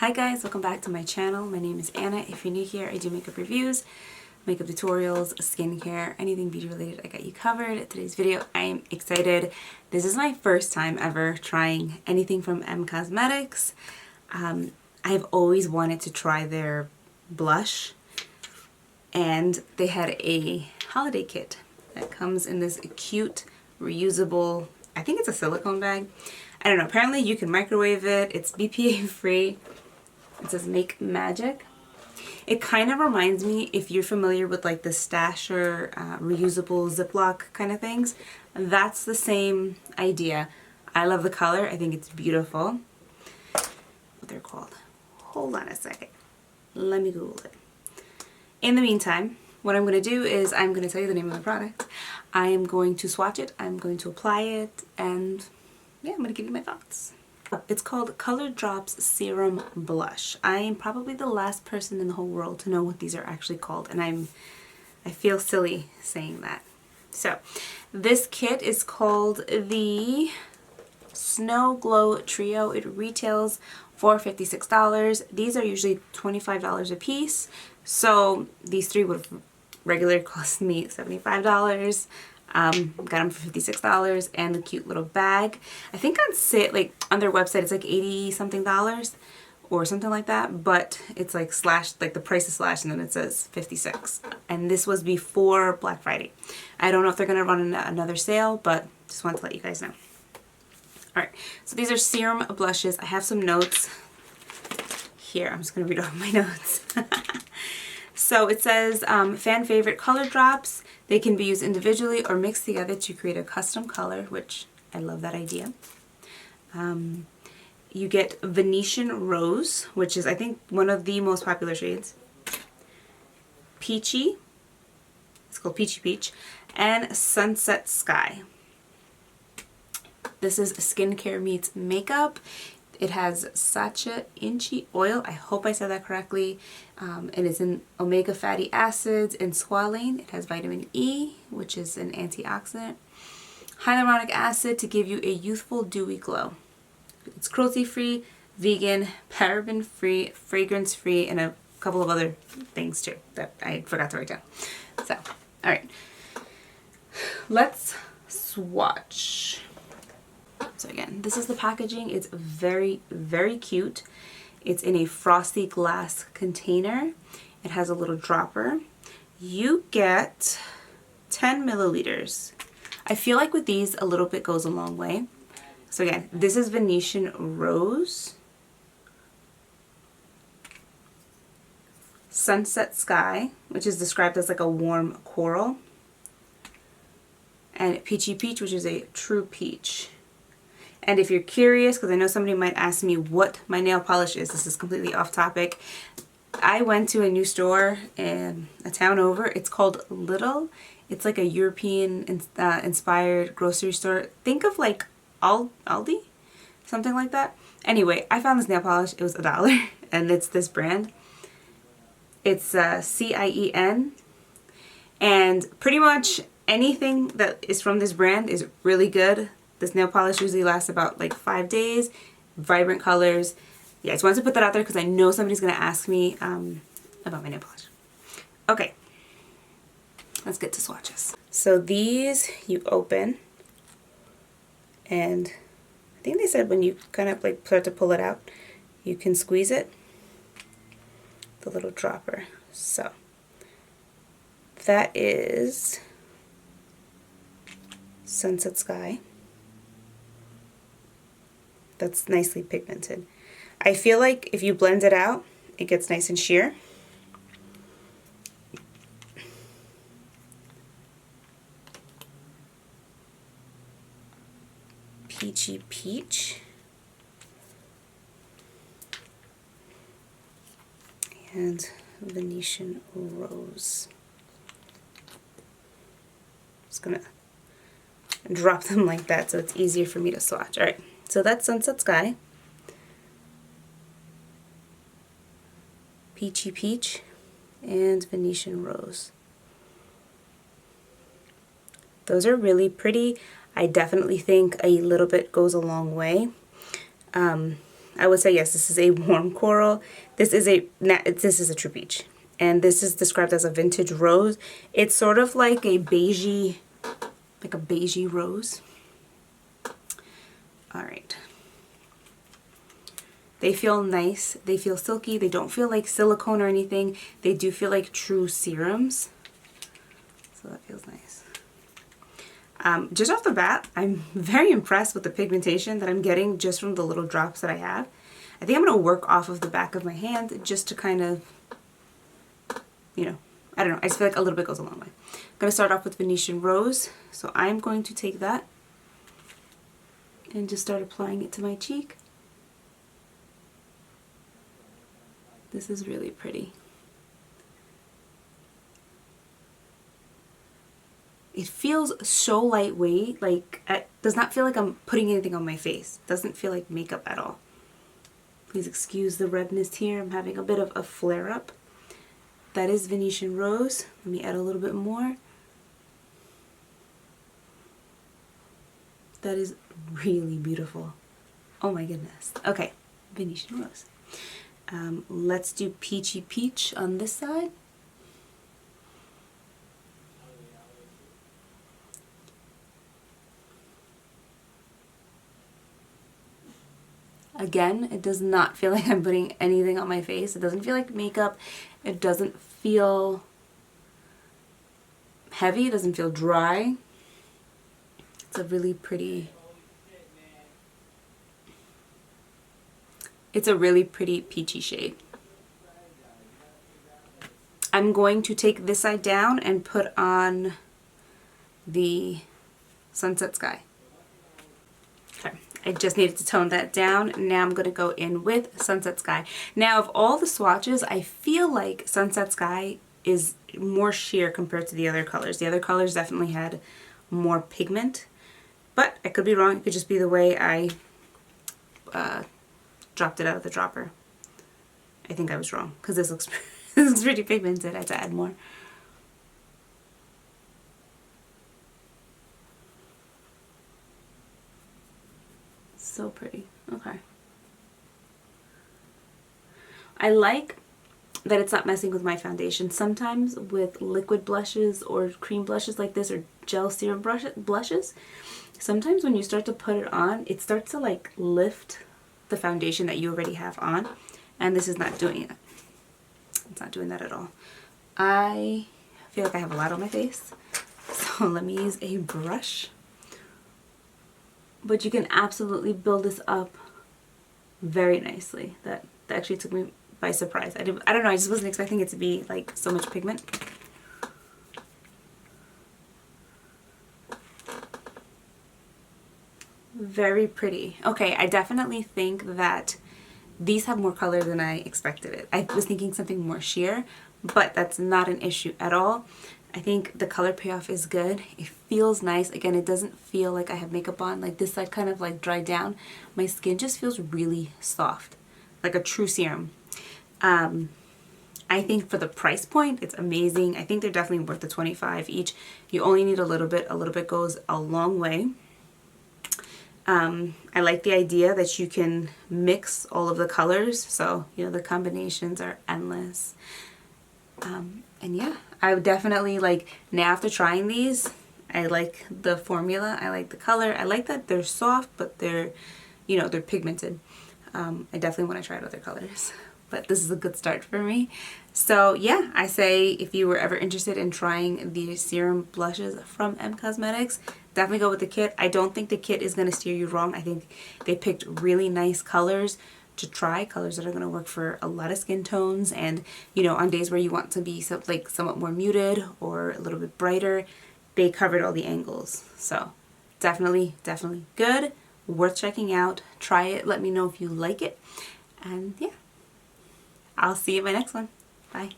Hi guys, welcome back to my channel. My name is Anna. If you're new here, I do makeup reviews, makeup tutorials, skincare, anything beauty related, I got you covered. Today's video, I'm excited. This is my first time ever trying anything from emcosmetics. I've always wanted to try their blush, and they had a holiday kit that comes in this cute, reusable, I think it's a silicone bag. I don't know, apparently you can microwave it, it's BPA free. It says Make Magic. It kind of reminds me, if you're familiar with like the Stasher reusable Ziploc kind of things, that's the same idea. I love the color. I think it's beautiful. What they're called. Hold on a second. Let me Google it. In the meantime, what I'm going to do is I'm going to tell you the name of the product. I am going to swatch it. I'm going to apply it. And yeah, I'm going to give you my thoughts. It's called Color Drops Serum Blush. I am probably the last person in the whole world to know what these are actually called, and I feel silly saying that. So, this kit is called the Snow Glow Trio. It retails for $56. These are usually $25 a piece, so these three would have regularly cost me $75. Got them for $56, and the cute little bag. I think on sale, like on their website, it's like $80 something or something like that, but it's like slashed, like the price is slashed, and then it says $56. And this was before Black Friday. I don't know if they're gonna run another sale, but just wanted to let you guys know. All right, so these are serum blushes. I have some notes here. I'm just gonna read off my notes. So it says, fan favorite color drops. They can be used individually or mixed together to create a custom color, which I love that idea. You get Venetian Rose, which is, I think, one of the most popular shades. Peachy. It's called Peachy Peach. And Sunset Sky. This is skincare meets makeup. It has Sacha Inchi oil. I hope I said that correctly. It is in omega fatty acids and squalane. It has vitamin E, which is an antioxidant. Hyaluronic acid to give you a youthful, dewy glow. It's cruelty-free, vegan, paraben-free, fragrance-free, and a couple of other things too that I forgot to write down. So, all right. Let's swatch. So again, this is the packaging. It's very, very cute. It's in a frosty glass container. It has a little dropper. You get 10 milliliters. I feel like with these, a little bit goes a long way. So again, this is Venetian Rose. Sunset Sky, which is described as like a warm coral. And Peachy Peach, which is a true peach. And if you're curious, because I know somebody might ask me what my nail polish is, this is completely off topic. I went to a new store in a town over. It's called Lidl. It's like a European inspired grocery store. Think of like Aldi, something like that. Anyway, I found this nail polish. It was $1, and it's this brand. It's CIEN, and pretty much anything that is from this brand is really good. This nail polish usually lasts about like 5 days. Vibrant colors. Yeah, I just wanted to put that out there because I know somebody's going to ask me about my nail polish. Okay, let's get to swatches. So these you open, and I think they said when you kind of like start to pull it out, you can squeeze it. The little dropper. So that is Sunset Sky. That's nicely pigmented. I feel like if you blend it out, it gets nice and sheer. Peachy Peach. And Venetian Rose. Just gonna drop them like that so it's easier for me to swatch. Alright. So that's Sunset Sky, Peachy Peach, and Venetian Rose. Those are really pretty. I definitely think a little bit goes a long way. I would say yes, this is a warm coral. This is a true peach. And this is described as a vintage rose. It's sort of like a beigey rose. All right. They feel nice. They feel silky. They don't feel like silicone or anything. They do feel like true serums. So that feels nice. Just off the bat, I'm very impressed with the pigmentation that I'm getting just from the little drops that I have. I think I'm going to work off of the back of my hand just to kind of, you know, I don't know. I just feel like a little bit goes a long way. I'm going to start off with Venetian Rose. So I'm going to take that and just start applying it to my cheek. This is really pretty. It feels so lightweight, like it does not feel like I'm putting anything on my face. It doesn't feel like makeup at all. Please excuse the redness here. I'm having a bit of a flare up. That is Venetian Rose. Let me add a little bit more. That is really beautiful. Oh my goodness. Okay, Venetian Rose. Let's do Peachy Peach on this side. Again, it does not feel like I'm putting anything on my face. It doesn't feel like makeup. It doesn't feel heavy. It doesn't feel dry. It's a really pretty... It's a really pretty peachy shade. I'm going to take this side down and put on the Sunset Sky. Okay, I just needed to tone that down. Now I'm going to go in with Sunset Sky. Now of all the swatches, I feel like Sunset Sky is more sheer compared to the other colors. The other colors definitely had more pigment, but I could be wrong. It could just be the way I dropped it out of the dropper. I think I was wrong because this looks this looks pretty pigmented. I had to add more. So pretty. Okay. I like that it's not messing with my foundation. Sometimes with liquid blushes or cream blushes like this or gel serum blushes, sometimes when you start to put it on, it starts to like lift the foundation that you already have on, and this is not doing it. It's not doing that at all. I feel like I have a lot on my face, so let me use a brush. But you can absolutely build this up very nicely. That actually took me by surprise. I don't know, I just wasn't expecting it to be like so much pigment. Very pretty. Okay, I definitely think that these have more color than I expected it. I was thinking something more sheer, but that's not an issue at all. I think the color payoff is good. It feels nice. Again, it doesn't feel like I have makeup on. Like this side kind of like dried down. My skin just feels really soft, like a true serum. I think for the price point, it's amazing. I think they're definitely worth the $25 each. You only need a little bit. A little bit goes a long way. I like the idea that you can mix all of the colors, so you know the combinations are endless. And yeah, I would definitely like, now after trying these, I like the formula, I like the color, I like that they're soft but they're, you know, they're pigmented. I definitely want to try out other colors, but this is a good start for me. So yeah, I say if you were ever interested in trying the serum blushes from emcosmetics, definitely go with the kit. I don't think the kit is going to steer you wrong. I think they picked really nice colors to try, colors that are going to work for a lot of skin tones, and you know, on days where you want to be somewhat more muted or a little bit brighter, they covered all the angles. So definitely good, worth checking out. Try it, let me know if you like it, and yeah, I'll see you in my next one. Bye.